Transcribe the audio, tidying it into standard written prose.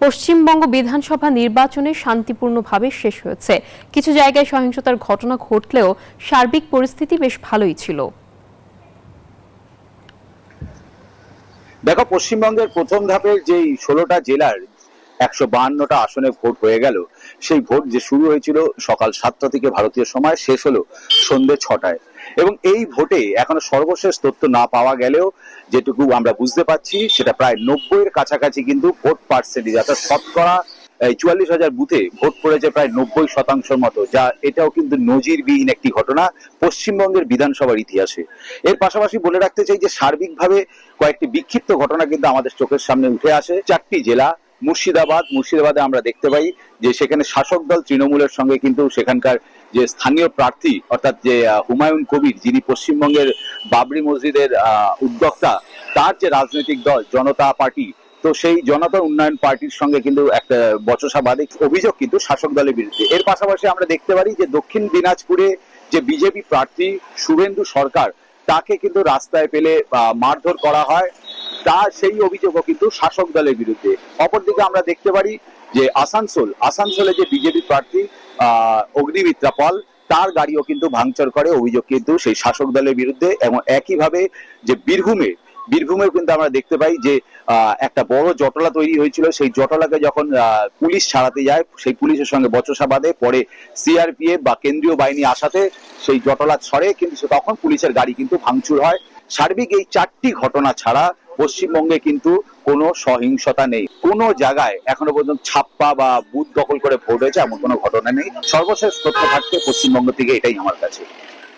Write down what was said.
পশ্চিমবঙ্গ বিধানসভা নির্বাচনে শান্তিপূর্ণভাবে শেষ হয়েছে। কিছু জায়গায় সহিংসতার ঘটনা ঘটলেও সার্বিক পরিস্থিতি বেশ ভালোই ছিল। দেখো, পশ্চিমবঙ্গের প্রথম ধাপের যেই 16টা জেলার 152টা আসনে ভোট হয়ে গেল, সেই ভোট যে শুরু হয়েছিল সকাল 7টা থেকে ভারতীয় সময়, শেষ হলো সন্ধ্যে 6টায়। এবং এই ভোটে এখনো সর্বশেষ তথ্য না পাওয়া গেলেও যেটুকু আমরা বুঝতে পারছি সেটা প্রায় 90-এর কাছাকাছি কিন্তু ভোট পার্সেন্টেজ, অর্থাৎ শতকরা 44,000 বুথে ভোট পড়েছে প্রায় 90% মতো, যা এটাও কিন্তু নজিরবিহীন একটি ঘটনা পশ্চিমবঙ্গের বিধানসভার ইতিহাসে। এর পাশাপাশি বলে রাখতে চাই যে সার্বিকভাবে কয়েকটি বিক্ষিপ্ত ঘটনা কিন্তু আমাদের চোখের সামনে উঠে আসে। 4টি জেলা, মুর্শিদাবাদে আমরা দেখতে পাই যে সেখানে শাসক দল তৃণমূলের সঙ্গে কিন্তু সেখানকার যে স্থানীয় প্রার্থী, অর্থাৎ যে হুমায়ুন কবির, যিনি পশ্চিমবঙ্গের বাবরি মসজিদের উদ্যোক্তা, তার যে রাজনৈতিক দল জনতা পার্টি, তো সেই জনতা উন্নয়ন পার্টির সঙ্গে কিন্তু একটা বচসা বাধে, অভিযোগ কিন্তু শাসক দলের বিরুদ্ধে। এর পাশাপাশি আমরা দেখতে পারি যে দক্ষিণ দিনাজপুরে যে বিজেপি প্রার্থী শুভেন্দু সরকার, তাকে কিন্তু রাস্তায় পেলে মারধর করা হয়, সেই অভিযোগও কিন্তু শাসক দলের বিরুদ্ধে। অপরদিকে আমরা দেখতে পারি যে আসানসোলে যে বিজেপি প্রার্থী অগ্নিমিত্রা পল, তার গাড়িও কিন্তু ভাঙচুর করে, অভিযোগ কিন্তু সেই শাসক দলের বিরুদ্ধে। এবং একইভাবে যে বীরভূমেও কিন্তু আমরা দেখতে পাই যে একটা বড় জটলা তৈরি হয়েছিল, সেই জটলাকে যখন পুলিশ ছাড়াতে যায়, সেই পুলিশের সঙ্গে বচসা বাঁধে, পরে সিআরপিএফ বা কেন্দ্রীয় বাহিনী আসাতে সেই জটলা ছড়ে, কিন্তু তখন পুলিশের গাড়ি কিন্তু ভাঙচুর হয়। সার্বিক এই 4টি ঘটনা ছাড়া পশ্চিমবঙ্গে কিন্তু কোনো সহিংসতা নেই। কোনো জায়গায় এখনো পর্যন্ত ছাপ্পা বা বুথ দখল করে ভোট হয়েছে এমন কোনো ঘটনা নেই। সর্বশেষ তথ্য থাকতে পশ্চিমবঙ্গ থেকে এটাই আমার কাছে।